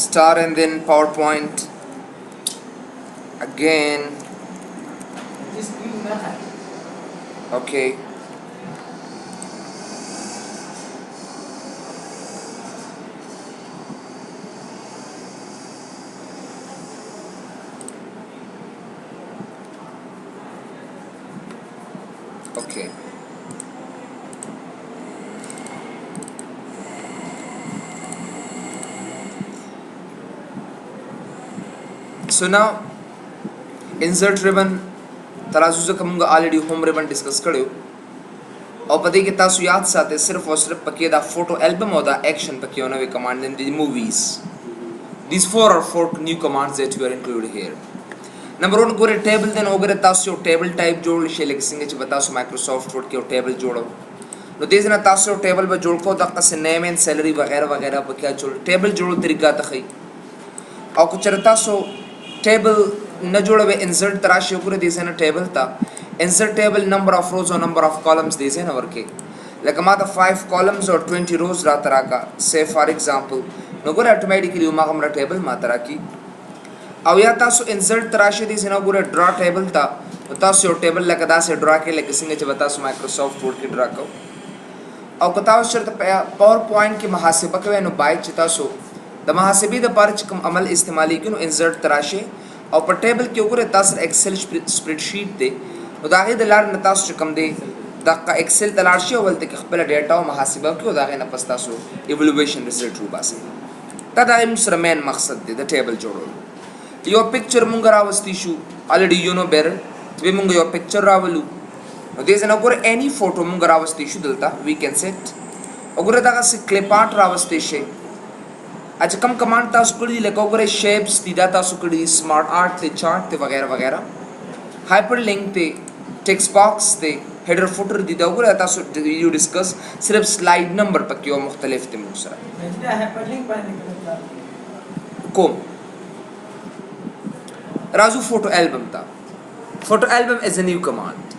start and then PowerPoint again. Okay. Okay. So now insert ribbon तराजू से कमूंगा already home ribbon discuss करियो और पते कि तासु याद साथे सिर्फ और सिर्फ पके दा फोटो एल्बम और दा एक्शन पके होना वे command in the movies these four new commands that we are included here. Number 1 Gore table then ओगरे तासु टेबल टाइप जोड़ लिखे लेके सिंगे च बतासु माइक्रोसॉफ्ट वर्ड के टेबल जोड़ो नो देज ना तासु टेबल पे जोड़ को तक से नेम एंड सैलरी वगैरह वगैरह पे क्या जोड़ टेबल जोड़ो तरीका तखई और कुछ तासु टेबल न जोड़े वे इंसर्ट तराशी ओगरे देसे ना टेबल ता insert table number of rows or number of columns देसे ना वर्के like माता 5 columns or 20 rows रा तरह का say for example नो गोरे automatically उमा हमरा टेबल मात्रा की अब या तासु insert तराशी देसे ना गोरे draw table ता तासु टेबल लगा दासे draw के लेके सिंगे च बतासु Microsoft Word की draw को और कताव शर्त PowerPoint की महासिबा के वे नो बाइक चितासु द महासिबी द पार्च कम अमल इस्तेमाली की नो insert तराशी और पर टेबल के ऊपर तासर एक्सेल स्प्रेडशीट दे उदागे दलार नतास चकम दे दाका एक्सेल दलारशी अवल तक खपला डेटा और महासिबा के उदागे नपस्तासो इवैल्यूएशन रिजल्ट रूबासे तदाई मुसरमैन मकसद दे द टेबल जोड़ो यो पिक्चर मुंगा रावस्तीशु already you know better way मुंगा यो पिक्चर रावलू देज न गोर एनी फोटो मुंगा रावस्तीशु दलता वी कैन सेट अगर दागा से क्लिप आर्ट रावस्तीशे आज कम कमांड तासु कड़ी लेको गोरे शेप्स दीदा तासु कड़ी स्मार्ट आर्ट ते चार्ट ते वगैरह वगैरह हाइपरलिंक ते टेक्स्ट बॉक्स ते हेडर फुटर दीदा गोरे तासु यू डिस्कस सिर्फ स्लाइड नंबर पर क्यों मुख्तलिफ ते मुसरा हाइपरलिंक पर निकलता कोम राजू फोटो एल्बम था photo album is a new command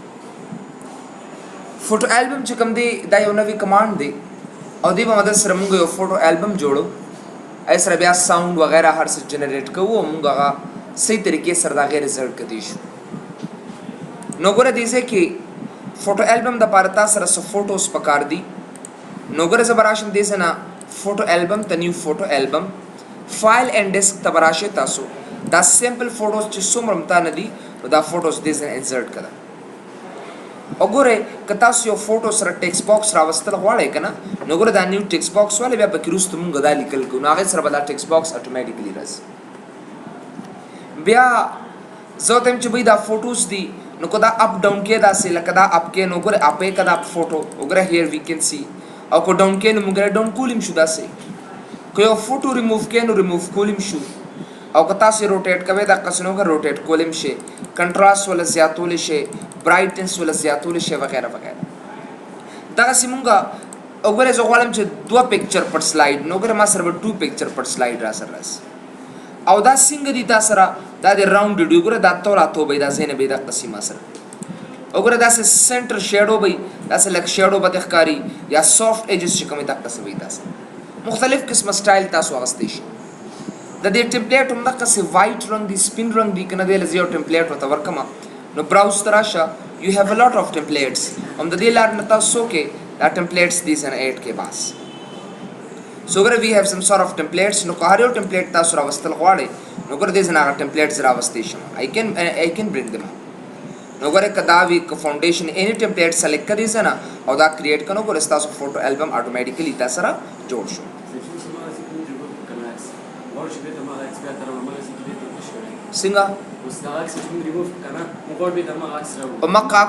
photo album चकम दे दायो नवी कमांड दे और दी मदद से रमुंगो यो फोटो एल्बम जोड़ो ऐसा बिया साउंड वगैरह हर से जनरेट को वो मुंगा सही तरीके से दागे रिजल्ट कर दीशु नोगरे दिसे कि फोटो एल्बम द पारता सर सो फोटोस पकार दी नोगरे जबराशन दिसे ना फोटो एल्बम द new photo album file and disk तबराशे तासो द सिंपल फोटोस च सुमरमता नदी द फोटोस दिसे इंसर्ट करा अगोरे कतास यो फोटो सर टेक्स्ट बॉक्स रावस्तल वाले कना नोगरे द न्यू टेक्स्ट बॉक्स वाले बे बकिरुस तुम गदा निकल को नागे सर बदा टेक्स्ट बॉक्स ऑटोमेटिकली रस बिया जोतम च बिदा फोटोस दी नोकोदा अप डाउन के दा से लकदा अप के नोगरे आपे कदा फोटो ओगरे हियर वी कैन सी और को डाउन के नोगरे डाउन कूलिम शुदा से को फोटो रिमूव के नो रिमूव कूलिम शु और कता से रोटेट कवे दा कसनो का रोटेट कूलिम शे कंट्रास्ट वाला ज्यातुल शे ब्राइटनेस वाला ज्यातुल शे वगैरह वगैरह दा सिमुंगा ओगरे जो वालम च दो पिक्चर पर स्लाइड नोगरे मा सर्व 2 पिक्चर पर स्लाइड रा सरस और दा सिंग दी ता सरा दा दे राउंड डी ओगरे दा तोला तो बेदा जेने बेदा कसीमा सर ओगरे दा से सेंटर शेडो बई दा से लक शेडो बतखकारी या सॉफ्ट एजेस च कमी तक तसवी दा से मुख्तलिफ किस्म स्टाइल ता सो वास्तेश दा दे टेम्पलेट हम दा से वाइट रंग दी स्पिन रंग दी कना दे लजियो टेम्पलेट वता वर्कमा नो ब्राउज तराशा you have a lot of templates हम द दे लार नता सो के दा टेम्पलेट्स दिस एन 8 के पास so where we have some sort of templates no kahariyo template ta sura wastal qwade no gore these na templates ra wastation I can bring them no gore kadavi ka foundation any template select kari na aw da create kano gore sta so photo album automatically ta sara jod sho singa maka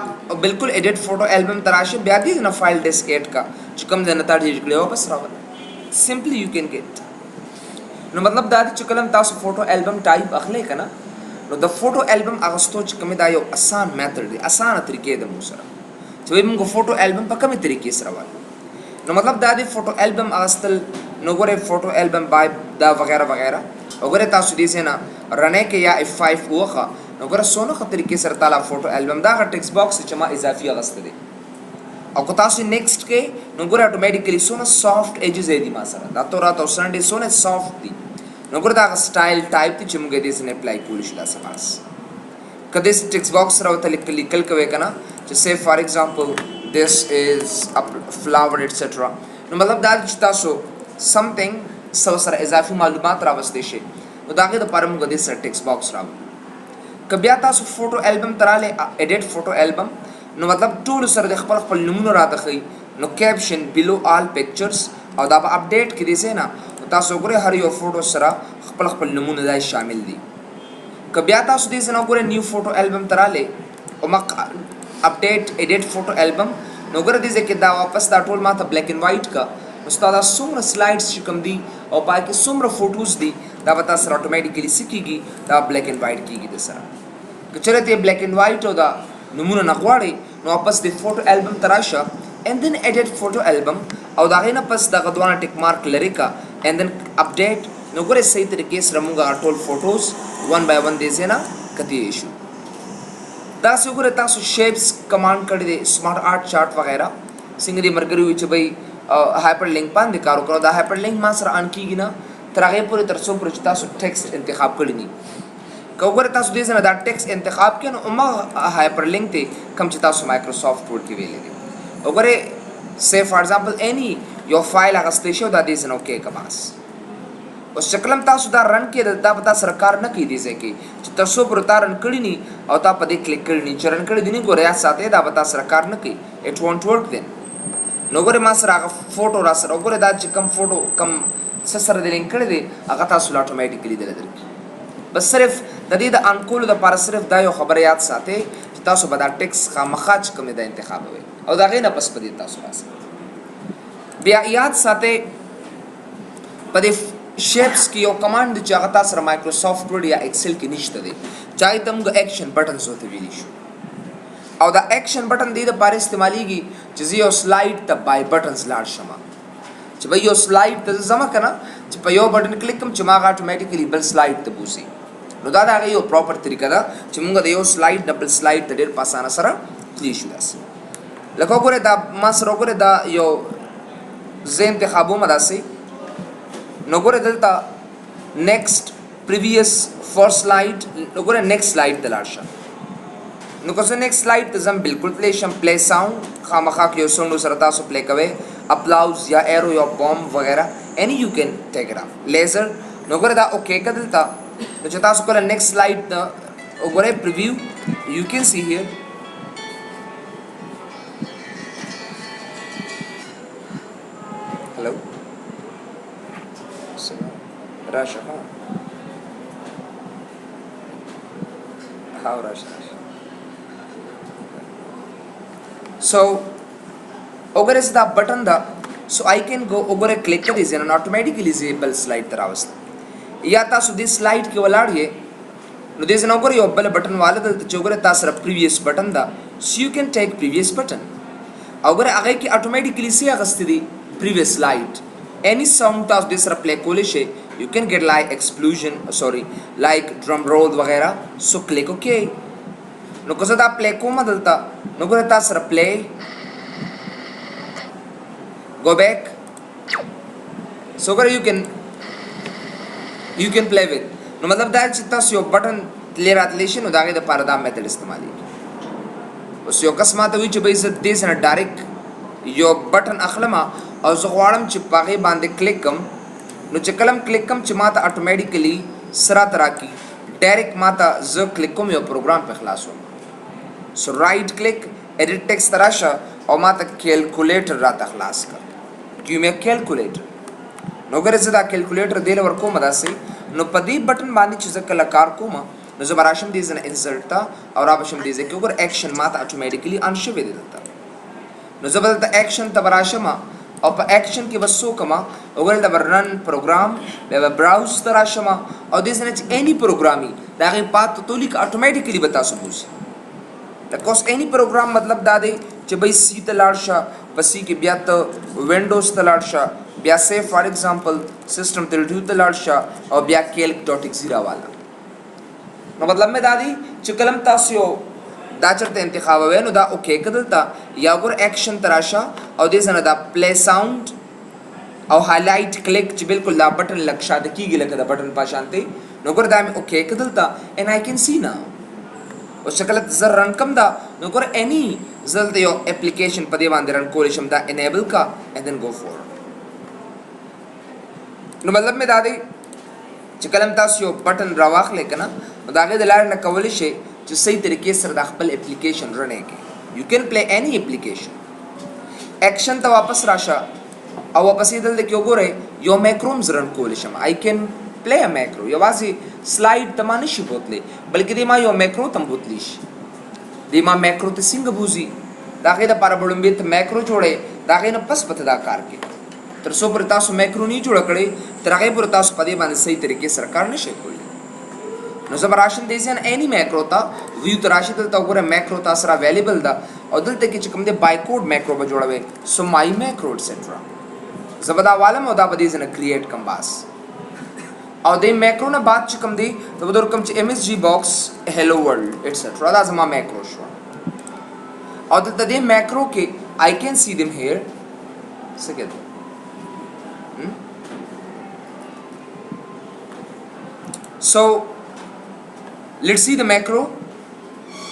bilkul edit photo album tarash byadi na file diskette ka chukam denata digle वापस Rawal simply you can get no matlab दादी चुकलम तासु photo album type अखले कना know the photo album Augusto चकमे दायो आसान मेथड दे आसान तरीके द मुसरा तो ये मुंगो फोटो एल्बम पकमे तरीके से रवा नो मतलब दादी फोटो एल्बम अगस्तल नो गोरे फोटो एल्बम बाय दा वगैरह वगैरह ओगरे तासु दिसे ना रने के या F5 वखा नो गोरे सोनो ख तरीके से ताला फोटो एल्बम दा टेक्स्ट बॉक्स चमा इजाफी अगस्त दे और कोतासु नेक्स्ट के नो गोरे ऑटोमेटिकली सोना सॉफ्ट एजेस है दी मासरा दातो रातो संडे सोने सॉफ्ट दी نو ګور دا سټایل ټایپ ته چې موږ دې سره اپلای کول شي دا سماس کله دې ټیکس باکس راوته لیکل کوي کنه چې say for example this is a flower etc نو مطلب دا چې تاسو something سره اضافي معلومات راوستي شي نو دا کې د پاره موږ دې سره ټیکس باکس راوړو کبیا تاسو فوټو البم تراله ایډیټ فوټو البم نو مطلب ټول سره د خپل نمونه راځي نو کیپشن below all pictures او دا په اپډیټ کې دي سه نه تاسو ګوره هر یو فوټو سره خپل نمونه دای شامل دي کبیا تاسو دې سره ګوره نیو فوټو البم تراله او مق اپډیټ ایډیټ فوټو البم نو ګوره دې ځکه دا واپس دا ټول ماته بلیک اینڈ وایټ کا استاد څومره سلایډز چې کوم دي او پای کې څومره فوټوز دي دا به تاسو اتوماتیکلی سکیږي دا بلیک اینڈ وایټ کیږي د سره کچره ته بلیک اینڈ وایټ او دا نمونه نغواړي نو واپس د فوټو البم تراشه and then edit photo album او دا غینه پس دا غدوانه ټیک مارک لري کا and then update نو ګوره صحیح طریقې سره موږ ټول فوټوز ون بای ون دې زینا کتی شو دا څنګه تاسو شیپس کمانډ کړی دي سمارټ آرټ چارت وغیرہ څنګه دې مرګري وي چې بھائی هایپر لینک باندې کار وکړو دا هایپر لینک ما سره ان کیږي نه تر هغه پورې تر څو پر تاسو ټیکسټ انتخاب کړی ني کوګره تاسو دې زنه دا ټیکسټ انتخاب کړئ نو ما هایپر لینک ته کم چې تاسو مایکروسافټ ورډ کې ویلې دي وګوره say for example any your file هغه ستېشو دا دې زنه اوکې کباس اوس شکلم تاسو دا رن کې دا پتا سرکار نه کې دي ځکه چې تاسو پر تارن کړی ني او تا په دې کلیک کړی ني چرن کړی دي نه ګوریا ساته دا پتا سرکار نه کې it won't work then نو ګوره ما سره هغه فوټو را سره وګوره دا چې کم فوټو کم سره دې لینک کړی دي هغه تاسو اتوماتیکلی دلته بس صرف د دې د انکول د پر صرف دا یو خبره یاد ساتي چې تاسو به دا ټیکس خامخاج کوم د انتخاب وي او دا غینه پس پدې تاسو پاسه بیا یاد ساتي پدې شیپس کې یو کمانډ چې هغه تاسو سره مایکروسافټ ورډ یا ایکسل کې نشته دی چاہے تم ایکشن بٹنز ہوتے ویلی شو او دا ایکشن بٹن دې د پاره استعماليږي چې یو سلایډ ته بای بٹنز لاړ شمه چې به یو سلایډ ته زما کنه چې په یو بٹن کلیک کوم چې ما اتوماتیکلی بل سلایډ ته بوزي نو دا یو پراپر طریقه ده چې موږ د یو سلایډ ډبل سلایډ ته ډیر په اسانه سره کلی شو داس لکه وګوره دا ما سره وګوره دا یو زه انتخابو مداسي نو ګوره دلته نیکسټ پریویس فرست سلایډ وګوره نیکسټ سلایډ ته لاړ شه نو که نیکسټ سلایډ ته زم بالکل پلی شم پلی ساوند خامخا کې یو ساوند سره تاسو پلی کوئ اپلاوز یا ایرو یا بوم وغیرہ any you can take it off laser نو ګوره دا اوکې کدلته نو چې تاسو کله نیکسټ سلایډ وګوره پریویو you can see here hello Rasha how Rasha so over is the button the so I can go over a click this and automatically disable slide तरावस्त या तासु this slide के वलाड़िए no this ना over यो बल button वाले तो चोगरे तासर previous button दा so you can take previous button अगर आगे की automatically से अगस्ती दी previous slide any sound Tas this play कोले शे you can get like explosion like drum roll वगैरह so click okay नो कसं दा play को मदलता नो करे तासर play go back so you can play with no matlab da chitta syo button clear athlation udage da parada method istemali syo kasmata wi che base this na direct yo button akhlama aw zghwalam che page bande click kam no che kalam click kam che mata automatically sara taraki direct mata z click kom yo program pe khalas ho so right click edit text tarasha aw mata calculator rata khalas kar you make calculator no ګره زدا calculator دیل ورکو مداسي نو پدی بٹن باندې چې کله کار کوم نو زبراشم دې زنه انسرت تا او رابشم دې ځکه وګور اکشن ماته اتوماتیکلی ان شوي دي دلته نو زبرته اکشن ته براشم او په اکشن کې وسو کما وګور د رن پروګرام به براوز تراشم او دې زنه اني پروګرامي دا غي پات تولیک اتوماتیکلی بتا سبوس لکه اني پروګرام مطلب دا دی چې به سی ته لاړ شه پسې کې بیا ته وینډوز ته لاړ شه بیا سه فار ایگزامپل سیسټم 32 ته لاړ شه او بیا calc.exe والا نو مطلب مې دا دی چې کلم تاسو یو دا چرته انتخاب وې نو دا اوکې کدلتا یا ګور اکشن تراشه او دې سره دا پلی ساوند او هایلایټ کلیک چې بالکل دا بټن لک شاته کیږي لکه د بټن په شانتي نو ګور دا مې اوکې کدلتا ان آی کین سی ناو او شکل زر رن کم دا نو ګور اني زلته یو اپلیکیشن په دې باندې رن کول شم دا انیبل کا and then go forward نو مطلب مې دا دی چې کلم تاسو یو بټن راواخلې کنه نو دا غي د لار نه کول شي چې صحیح طریقې سره د خپل اپلیکیشن رنې کې you can play any application action ته واپس راشه او واپس دلته کې وګوره یو میکرومز رن کول شم I can play a macro یوازې سلاید ته ما نشي بوتلی بلکې دی ما یو میکرو تم بوتلی شي دی ما میکرو ته څنګه بوزي دا غي د پر بړم بیت میکرو جوړې دا غي نه پس پته دا کار کې تر څو پر تاسو میکرو نه جوړ کړي تر هغه پر تاسو په دې باندې صحیح طریقې سره کار نشي کولی نو زبر راشن دیزن اني میکرو تا ویو تراشي ته وګوره میکرو تاسو را اویلیبل دا او دلته کې چې کوم دی بای کوډ میکرو به جوړوي سو مای میکرو ایٹسټرا زبدا عالم او دا به دې نه کریټ کم باس او د میکرو نه بعد چې کوم دی ته ودر کوم چې MSG باکس هلو ورلد ایٹسټرا دا زما میکرو شو او د دې میکرو کې I can see them here second so let's see the macro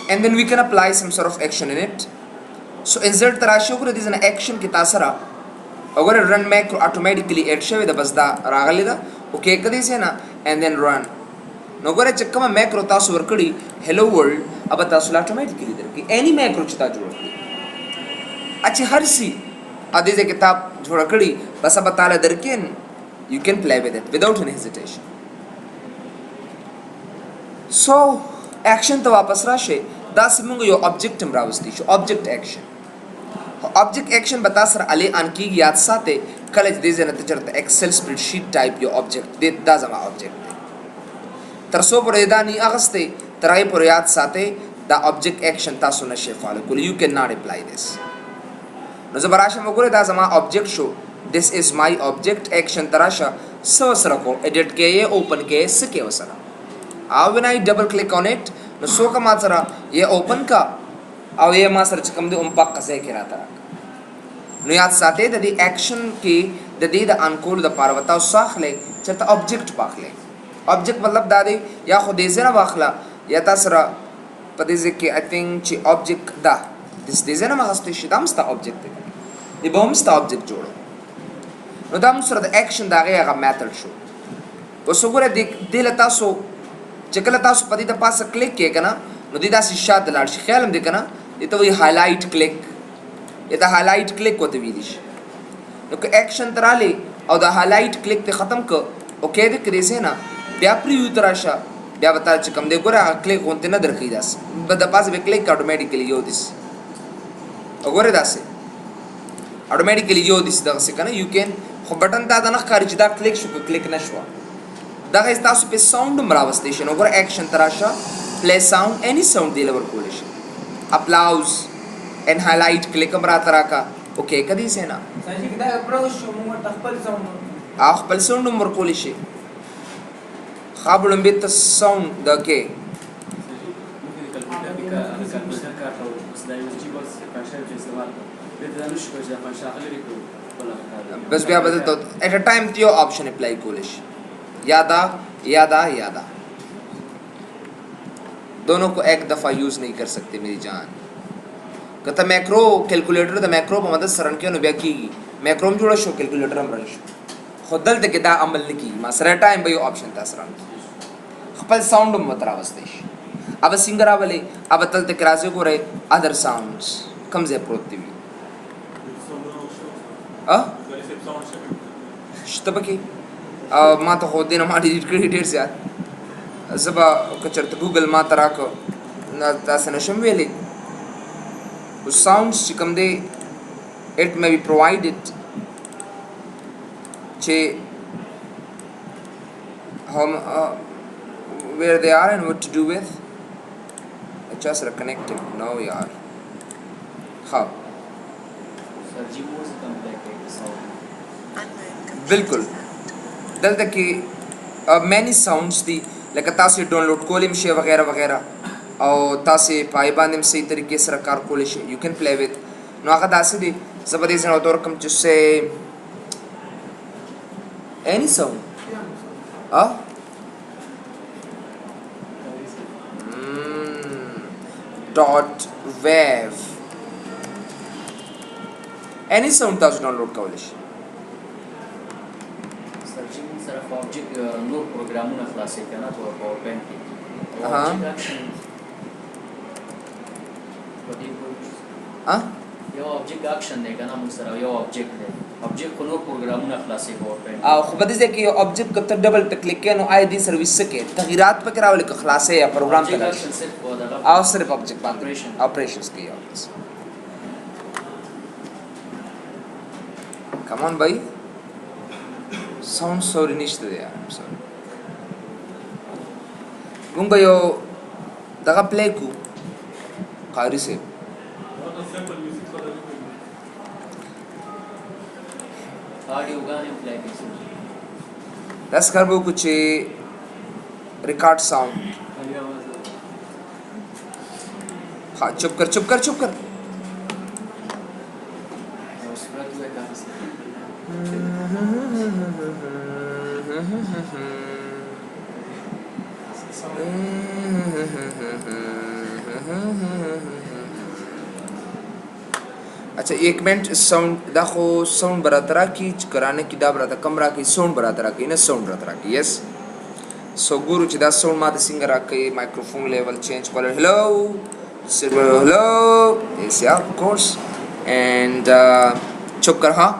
and then we can apply some sort of action in it so insert tarasho ko this is an action ki tasara agar run macro automatically add shave the bas da ragali da okay kadi se na and then run no gore checkama macro tasu workadi hello world aba tasu automatically dar ki any macro chita jodi अच्छी हर सी आदि से किताब जोड़ कड़ी बस अब ताला दरकिन you can play with it without any hesitation so action तो वापस राशे दास मुंग यो ऑब्जेक्ट मरावस्ती शो ऑब्जेक्ट एक्शन बता सर अले अनकी याद साथे कलेज देजे न तजरत Excel spreadsheet type yo object they दा जमा ऑब्जेक्ट तरसो पर एदानी अगस्ते तराई पर याद साथे दा ऑब्जेक्ट एक्शन तासो नशे फॉलो कुल you cannot apply this no zabarasha mogore da zama object show this is my object action tarasha so sarako edit ke ye open ke sike wasara how when I double click on it no so ka matsara ye open ka aw ye ma search kam de umpak kase kira tara no yaad sate the action ke the ankul the parvata sakhle chata object pakhle object matlab da de ya khode zera wakhla ya tasra padize ke I think chi object da this design ma haste shidam sta object دی بوم ستا object جوړو نو دا موږ سره د اکشن دا غي میتھډ شو اوس وګوره د له تاسو چې کله تاسو په دې د پاسه کلیک کې کنه نو د داسې شاته لاړ شي خیال هم دې کنه ته وی هایلایټ کلیک دا هایلایټ کلیک کوته وی دي نو که اکشن تراله او دا هایلایټ کلیک ته ختم ک اوکې دې کړې سه نه بیا پریو تراشه بیا وتا چې کوم دې ګوره کلیک هونته نه درخې داس د پاسه به کلیک اتوماتیکلی یو دس وګوره داسې automatically yo this da se kana you can خو بٹن تا نه خارج دا کلیک شو کلیک نشو دا غي تاسو په ساوند مراو سټیشن اوګر اکشن تراشه پلی ساوند اني ساوند دی لور کول شي اپلاوز ان هایلایټ کلیک مرا تراکا اوکې کدي سینا سړي دا اپروچ شو موږ خپل ساوند خپل ساوند مر کول شي خابلم بیت ساوند دکې बस भी बदलता at a time तो option apply कोलिश यादा दोनों को एक दफ़ा यूज़ नहीं कर सकते मेरी जान कहता मैक्रो कैलकुलेटर द मैक्रो पे मदद सरन के नुबिया की मैक्रो में जुड़ा शो कैलकुलेटर हम रन शो खुदल तक दा अमल नहीं की मसरा टाइम भाई ऑप्शन था सरन खपल साउंड में मतरा वस्तेश अब सिंगर आवले अब तल तक राजे को रहे अदर साउंड्स कम से प्रोत्ती شتبکی ما ته خو دینه ما ډیلیټ کړی ډیر زیات زبا کچرته ګوګل ما تراکو تاسو نشم ویلې the sounds چې کوم دی it may be provided چې where they are and what to do with just connected no yaar how बिल्कुल दलते कि many sounds दी लेकिन तासे डाउनलोड कोलिम शे वगैरह वगैरह और तासे पाइबान में सही तरीके से रकार कोलिश you can play with नो आखा दासे दी ज़बरदस्त है और कम जिससे any sound. Huh? Dot wave. Any sound تاسو ډاونلوډ کولی شئ. سرچینګ سره آبجیکټ نور پروګرامونه خلاصې کنه په پاور پوینټ کې. ها یو آبجیکټ اکشن دی کنه موږ سره یو آبجیکټ دی. آبجیکټ کو نور پروګرامونه خلاصې پاور پوینټ. او خو بده ځکه یو آبجیکټ کته ډبل ټکلیک کینو آی دی سرویس کې تغیرات پکې راولي که خلاصې یا پروګرام ته اکشن صرف ودغه او صرف آبجیکټ باندې اپریشنز کوي او بس. Come on, bhai. Sound sorry nishte de yaar. I'm sorry. Gunga yo daga play ku qari se. Audio गाने प्ले कीजिए. Das karbo kuch record sound. हाँ चुप कर. अच्छा 1 मिनट साउंड दाखो साउंड बरातरा की कराने की डाब राता कमरा की साउंड बरातरा की ना साउंड बरातरा की यस सो गुरु चिदा साउंड माते सिंगर आके microphone level change caller hello silver hello yes yeah of course and चुप कर हाँ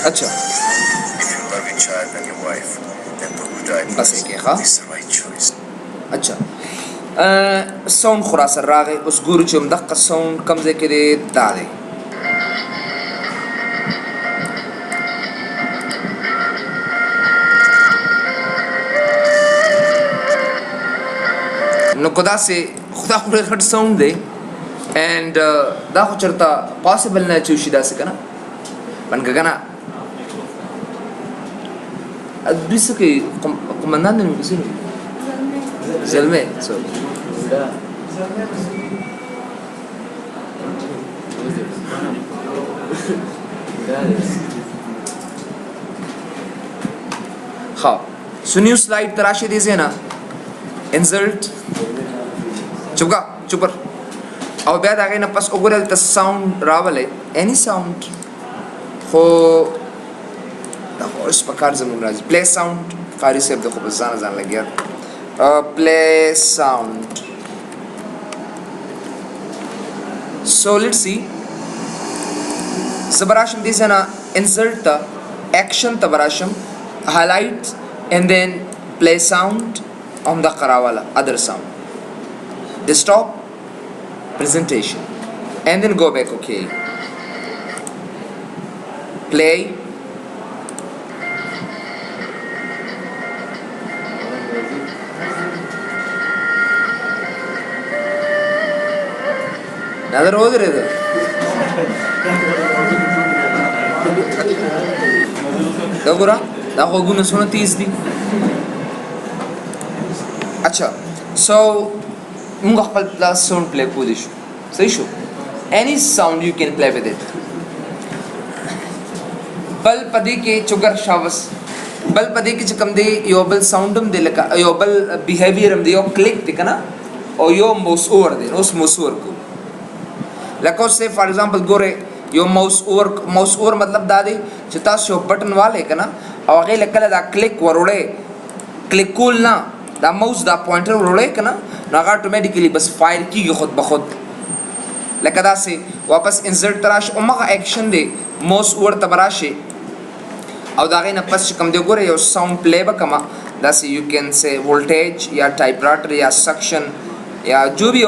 अच्छा बस एक है हाँ अच्छा साउंड خلاص راغی اوس ګورو چې مدقه साउंड کم ځای کې دی دا دی نو کو داسې خدا خو غټ साउंड دی and دا خو چرته پاسبل نه چې شي داسې کنه بنګه کنه دوی څه کوي قمندان نه مې کسي زلمه سوري हाँ सुनियो स्लाइड तराशे दीजिए ना इंसर्ट चुप कर और बैद आ गई ना पस ओगरल त साउंड रावल है एनी साउंड हो इस प्रकार जमून राजी प्ले साउंड कारी से अब देखो बस जान लग गया play sound so let's see sabarasham this is insert the action tabarasham highlight and then play sound on the qarawala other sound they stop presentation and then go back okay play Another order is there. Dagura, da hoguna sona 30 di. Acha. So, munga khapal plus sound play ko dishu. Sahi sho. Any sound you can play with it. Bal padi ke chugar shavas. Bal padi ke chakam de yobal soundum de laka yobal behaviorum de yo click de kana or yo mouse over de os mouse over ko. Like say for example gore yo mouse over मतलब दादी چې تاسو یو بٹن والے کنه او هغه لکه دا کلیک ورولې کلیک کول نه دا ماوس دا پوینټر ورولې کنه نو هغه اتوماتیکلی بس فایر کیږي خود بخود لکه دا سي واپس انسرت تراش او مغه اکشن دی ماوس ور تبراشه او دا غي نه پس کوم دی ګوره یو ساوند پلی وکما دا سي یو کین سي وولټیج یا ټایپ رایټر یا سکشن یا جو بھی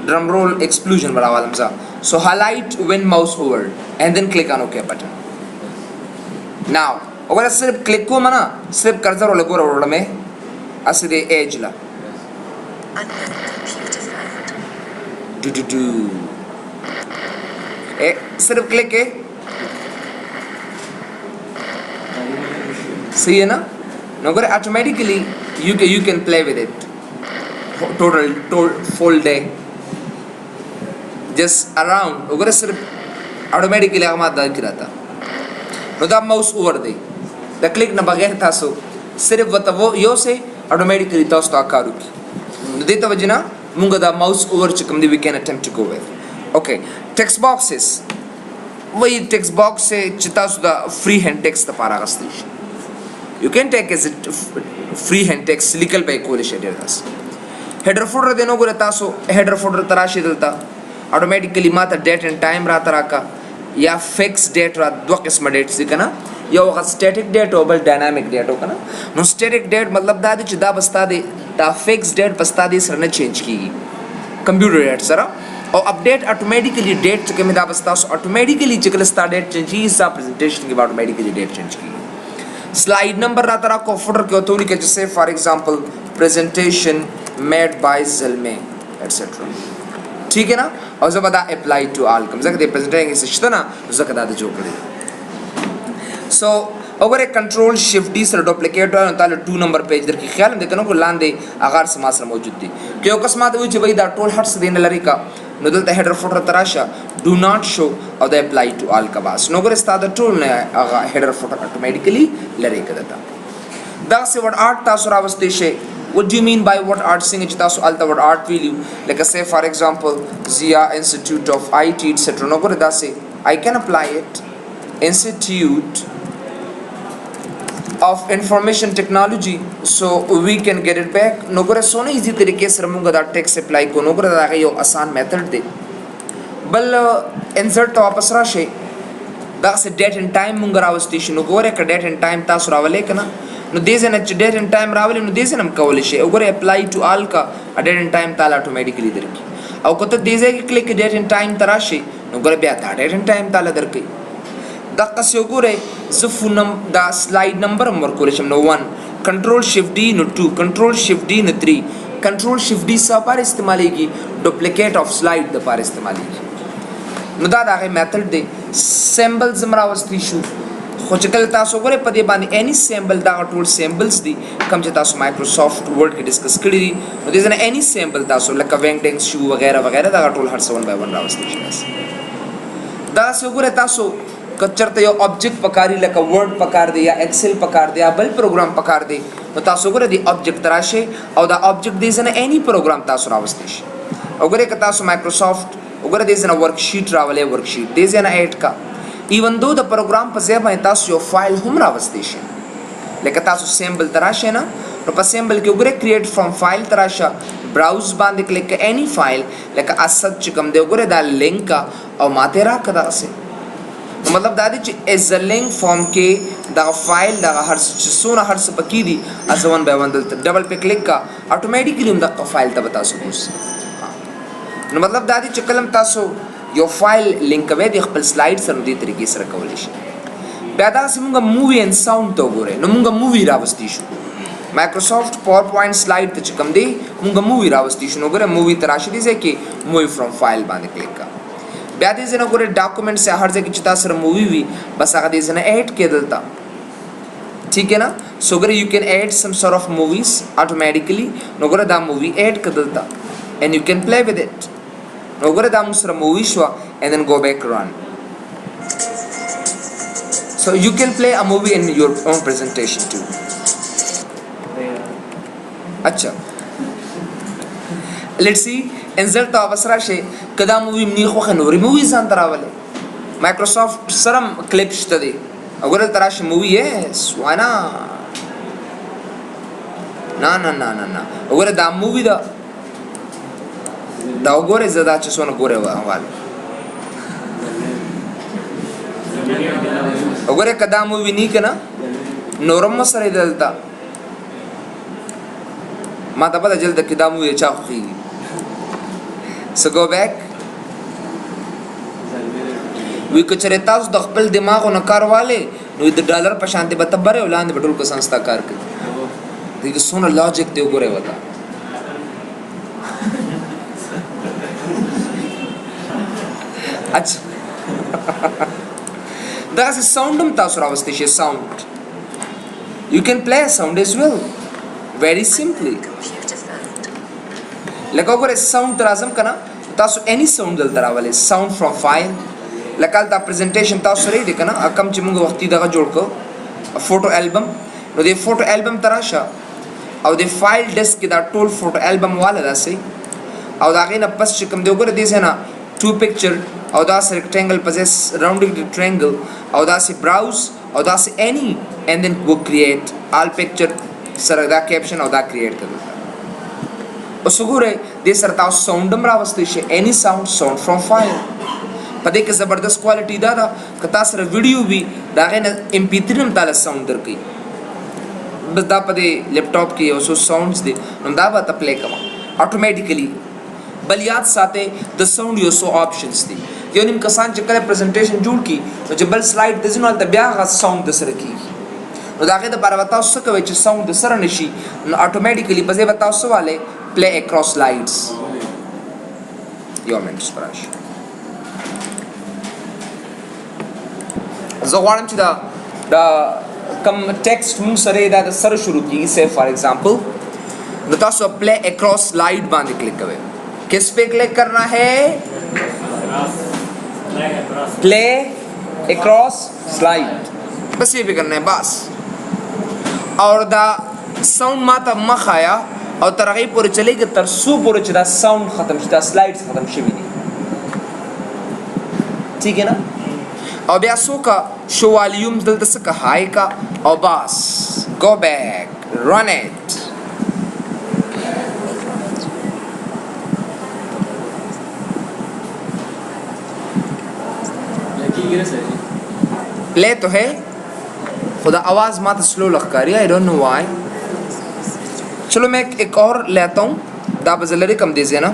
drum roll explosion bada walam sa so highlight when mouse over and then click on ok button now agar sirf click ko mana sirf cursor wala gora mein aside edge la सिर्फ क्लिक है, सही है ना? नगर automatically you can play with it total full day just around अगर सिर्फ ऑटोमेटिकली हमारा दाग गिराता नो दा mouse over they the click न बगैर तासो सिर्फ वो यो से ऑटोमेटिकली तासो आकारू की दे तवजना मुंगा दा माउस ओवर चिकम दी we can attempt to go with. Okay, text boxes वही text box से चिता सुधा free hand text ता पारा गस्ती you can take as it free hand text legal by कोलिश है डेरदास header footer देनो को रहता सो header footer तराशी दलता automatically माता date and time रात राका या fixed date रात दो किस्म dates दिखना या वो static date हो बल dynamic date हो कना नो static date मतलब दादी चिदा बस्ता दे दा fixed date बस्ता दे सरने change की computer date सरा और update automatically date के में दा बस्ता सो automatically चिकल स्टा date change की सा presentation के बाद automatically date change की slide number रात रात को footer के होते हैं जैसे for example presentation made by Zalme etc. ठीक है ना? और जब बता apply to all कम ज़्यादा presentation इसे शिता ना ज़्यादा दादा जो करें so अगर एक control shift D sir duplicate हो ताले 2 number page दर की ख्याल में देखना को लांदे अगर समासर मौजूद थी क्यों कसमात हुई जब इधर tool हट से देने लड़ी का नोदल ते header footer तराशा do not show और the apply to all का बास नोगर इस्तादा tool ने अगर header footer automatically लड़ी कर देता दाग से what art तासुर आवस्ते शे what do you mean by what art Singh चितासु alta what art value like say for example Zia Institute of IT etc. नोगर दाग से I can apply it Institute of Information Technology so we can get it back नोगर सोने इसी तरीके से रमुंगा दा text apply को नोगर दा का यो आसान method दे बल insert तो वापस राशे दाग से date and time मुंगा रावस्ती नोगर एक date and time तासुर आवले कना नो देज़े न date and time रावले नो देज़े नम कावलिशे अगर apply to all का date and time ताला automatically दरकी और कोता देज़े की click date and time तराशे नोगर बिया ता date and time ताला दरकी दाक़ से अगुरे ज़फुनम दा slide number मर कोलिशम no 1 control shift D no 2 control shift D no 3 control shift D सा पार इस्तेमालेगी duplicate of slide द पार इस्तेमालेगी नो दा दागे method दे symbols मरावस्ती शू खोचकल तासो करे पदे बानी any symbol दा tool symbols दी कम जे तासो Microsoft Word के discuss करी दी नो देज़े न any symbol Taso like a vending shoe वगैरह वगैरह दा tool हर 1 by 1 रावस्ती शू दा से करे तासो कच्चर ते यो ऑब्जेक्ट पकारी लका वर्ड पकार दे या एक्सेल पकार दे या बल प्रोग्राम पकार दे तो तासो करे दी ऑब्जेक्ट तराशे और दा ऑब्जेक्ट देज़े न एनी प्रोग्राम तासो रावस्तेश अगर एक तासो माइक्रोसॉफ्ट अगर देज़े न वर्कशीट रावले वर्कशीट देज़े न ऐड का इवन दो द प्रोग्राम पर ज़ेब है तासो यो फाइल हम रावस्तेश लेकिन तासो सैम्बल तराशे ना तो पर सैम्बल के अगर क्रिएट फ्रॉम फाइल तराशा ब्राउज बांध क्लिक के एनी फाइल लेकिन असद चिकम दे अगर दा लिंक का और मातेरा कदा से मतलब दादी ची इस लिंक फॉर्म के दा फाइल दा हर सोना हर से पकी दी as one by one double पे क्लिक का ऑटोमेटिकली हम दा फाइल ता बता सको न मतलब दादी ची कलम तासो यो फाइल लिंक वे दी खपल स्लाइड सर दी तरीके से रखवलिश बेदा से मुंगा मूवी एंड साउंड तो गोरे न मुंगा मूवी रावस्ती शू माइक्रोसॉफ्ट पावरपॉइंट स्लाइड ते चिकम दे मुंगा मूवी रावस्ती शू न गोरे मूवी तराशी दी से कि मूवी फ्रॉम फाइल बांध क्लिक का ब्यादी जना कोरे डॉक्यूमेंट से हर जगह चिता सर मूवी भी बस आगे दे जना ऐड के दलता ठीक है ना सो अगर you can add some sort of movies automatically नोगरे दा मूवी ऐड कर दलता and you can play with it नोगरे दा मुसरा movie show and then go back run so you can play a movie in your own presentation too अच्छा let's see insert तो अवसरा शे कदा मूवी मनी खो खनोरी मूवी सान तरावले माइक्रोसॉफ्ट सरम क्लिप शतदे अगर तराश मूवी है स्वाना ना ना ना ना ना अगर दा मूवी दा अगर ज़्यादा चसोन गोरे वाले अगर कदा मूवी नहीं कना नोरम मसरे दलता माता पता जल्द कदा मूवी चाखी So go back. We could say that the double दिमाग और नकार वाले नो इधर डॉलर पशांते बतबरे उलांदे बटुल को संस्था कार के देखो सोना लॉजिक ते उगरे बता اچھا دا سه ساوند هم تاسو راوستي شي ساوند you can play a sound as well very simply لکه وګوره ساوند تر اعظم کنه تاسو any sound دلته راولې sound from file لکه دا presentation تاسو سره دی کنه کم چې موږ وختي دغه جوړ کو فوټو البم نو دې فوټو البم تراشه او د فایل ډیسک کې دا ټول فوټو البم والا راسي او دا غینه پس چې کوم دی وګوره دې سه نه two picture او دا سه rectangle possess rounding the triangle او دا سه browse او دا سه any and then go create all picture سره دا caption او دا create کړو اوس وګوره دې سره تاسو ساوند هم راوستي شي any sound from file پدې کې زبردست کوالټي دا ده کتا سره ویډیو وی دا غینه MP3 هم تعالی ساوند درکې بس دا پدې لپټاپ کې اوسو ساوندز دي نو دا به تپلې کما اتوماتیکلی بل یاد ساته د ساوند یو سو آپشنز دي یو نیم کسان چې کله پریزنټیشن جوړ کی نو چې بل سلایډ د زینو ته بیا غا ساوند د سره کی نو دا غي د بار وتا اوس کوي چې ساوند د سره نشي نو اتوماتیکلی بس وتا اوس والے play across slides یو منټ سپراش زه غواړم چې دا کم ټیکسټ مون سره دا سره شروع کیږي سے فار ایگزامپل نو تاسو play across slide باندې کلک کوئ किस पे क्लिक करना है play across slide बस ये भी करना है बस और दा साउंड माता मख आया और तरगी पूरे चलेगी तरसू पूरे चला साउंड खत्म शुदा स्लाइड्स खत्म शुवी नहीं ठीक है ना और ब्यासों का शो वॉल्यूम दल तक का हाई का और बस go back run it play तो है खुदा आवाज़ मात्र स्लो लगकारी आई डोंट नो व्हाई चलो मैं एक और लेता हूँ दा बजलरी कम दीजिए ना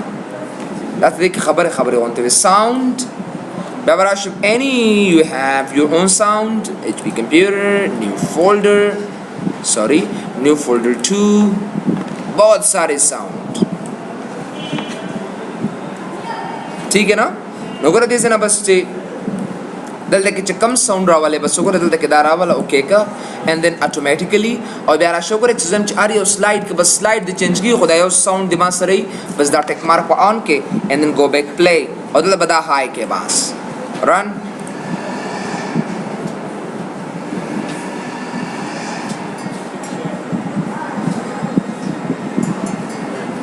लाते देखिए खबर होते हुए sound Beverash any you have your own sound HP computer new folder 2 बहुत सारे साउंड ठीक है ना नौकरी दीजिए ना बस दलते कि कम साउंड रावाले बस ओकर दलते के दारा वाला ओके का एंड देन ऑटोमेटिकली और बियारा शोकर चीजम च आरी और स्लाइड के बस स्लाइड द चेंज की खुदा यो साउंड दिमाग से रही बस दा टेक मार्क पर ऑन के and then go back play और दल बदा हाई के बस रन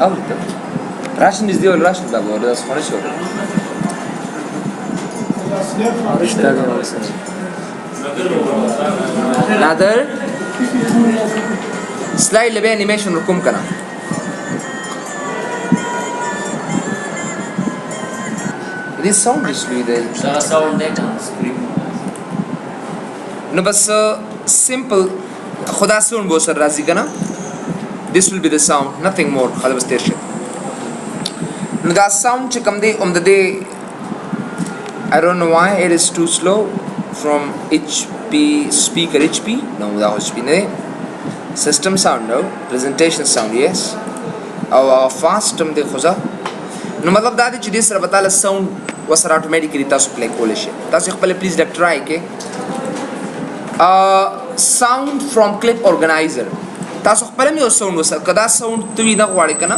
अब राशन इज दी राशन दा वो दा सोने शो नादर स्लाइड लबे एनिमेशन रकम करना this sound is really सारा साउंड देखना स्क्रीन no बस simple खुदा से उन बहुत राजी करना this will be the sound nothing more खाली बस तेरे no that sound चिकम दे दे I don't know why it is too slow from HP speaker HP no that was HP system sound no presentation sound yes or fast tum de khuza no matlab da چې دې سره بتاله sound وسره automatically تاسو play کولای شئ تاسو خپل please let try کې sound from clip organizer تاسو خپل مې sound وسره کدا sound توی نه غواړي کنه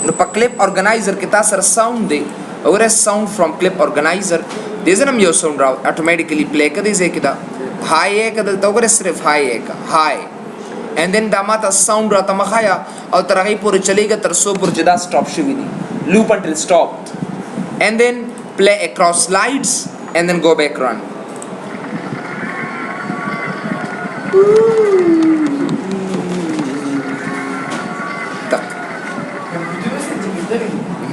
نو په clip organizer کې تاسو سره sound دی और sound from clip organizer دې زنم یو sound راو automatically play کړي ځکه دا high ہے کده تو وګوره صرف high ہے کا high and then دا ماته sound را تمخایا او ترغی پورې چلیږي تر سو پر جدا stop شوی دی loop until stopped and then play across slides and then go back run tak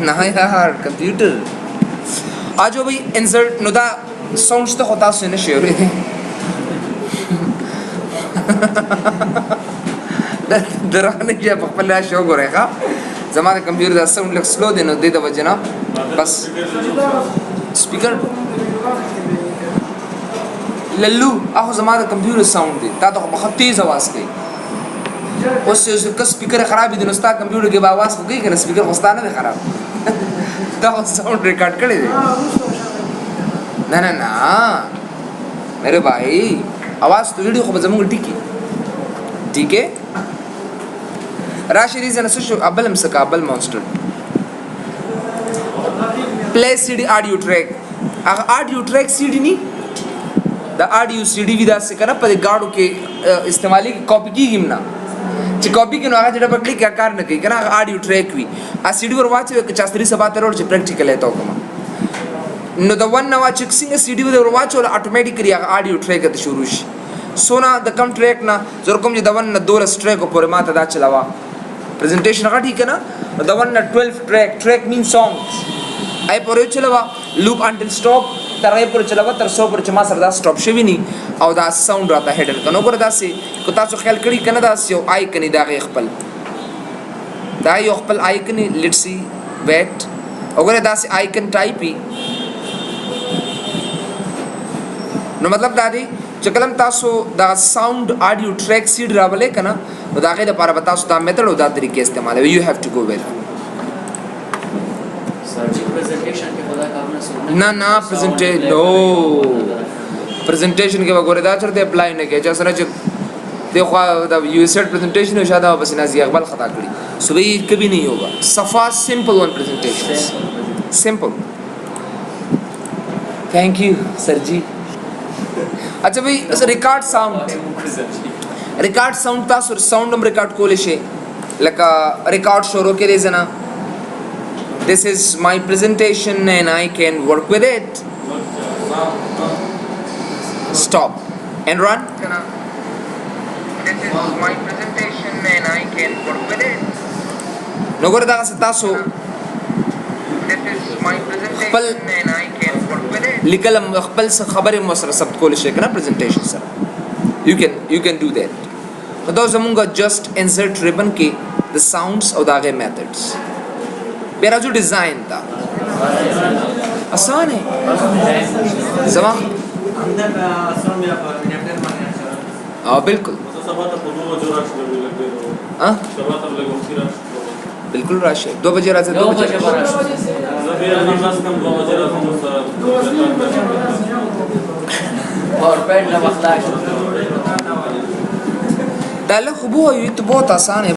ना यार कंप्यूटर आज वो भाई इंसर्ट नुदा साउंड्स तो होता से नहीं शेयर है दराने क्या पहले शो हो रहेगा ज़माने कंप्यूटर का साउंड लग स्लो देना दे दो वजह ना बस स्पीकर लल्लू आहो ज़माने कंप्यूटर साउंड दे ता तो बहुत तेज़ आवाज़ के उससे उसका स्पीकर ख़राब ही दिनोस्ता कंप्यूटर के आवाज़ हो गई कि ना स्पीकर होस्ता ना दे ख़राब ता साउंड रिकॉर्ड कर ले نه نه نه मेरे भाई आवाज तो वीडियो खो बजमंग ठीक है راشي ريزن سشو ابل مسكا ابل مونستر play CD audio track audio track CD नहीं द ऑडियो सीडी विदा से करा पर गाड़ो के इस्तेमाली की कॉपी की गिमना ची कॉपी के नोगा जड़ा पर क्लिक आकार न की कना ऑडियो ट्रैक वी आ सीडी वर वाच के चास्तरी सबात रोड ची प्रैक्टिकल है तो कमा नो द वन नवा चिक्सिंग सीडी वर वाच और ऑटोमेटिकली ऑडियो ट्रैक त शुरू शी सोना द कम ट्रैक ना जरकम जे द वन न दोल ट्रैक पर माता दा चलावा प्रेजेंटेशन का ठीक है ना the one 12 track mean songs I पर चलावा लूप अंटिल स्टॉप तरह पर चलावा तर सो पर चमा सरदा स्टॉप शेवी नहीं और दा साउंड रहता हेडन कनो कर दा से को तासो ख्याल करी कना दा से आइकन दा खपल दा यो खपल आइकन लेट्स सी वेट अगर दा से आइकन टाइप ही नो मतलब दादी चकलम तासो दा साउंड ऑडियो ट्रैक सीड रावले कना दा के दा पारा बतासो दा मेथड दा तरीके इस्तेमाल है you have to go well sir ji presentation के खुदा का आपने सुनना ना ना प्रेजेंटेशन के वगैरह दा चरते अप्लाई ने के जसरा च देखो दा यू सेट प्रेजेंटेशन हो शादा बस ना जी अकबल खता करी सुबह कभी नहीं होगा सफा simple one presentation simple thank you sir ji अच्छा भाई रिकॉर्ड साउंड था साउंड हम रिकॉर्ड को लेशे लका रिकॉर्ड शोरो के देजना this is my presentation and I can work with it stop and run this is my presentation and I can work with it नगर दागा सतासो this is my presentation and I can work with it लिकल अखबल से खबर मसर सब को लेशे करना presentation sir you can do that तो those अमुंगा just insert ribbon के the sounds और दागे methods मेरा जो डिजाइन था आसान है जमा बिल्कुल बिल्कुल राशि 2 बजे रात 2 बजे और पेट ना वक्त डायलॉग खूब हुआ ये तो बहुत आसान है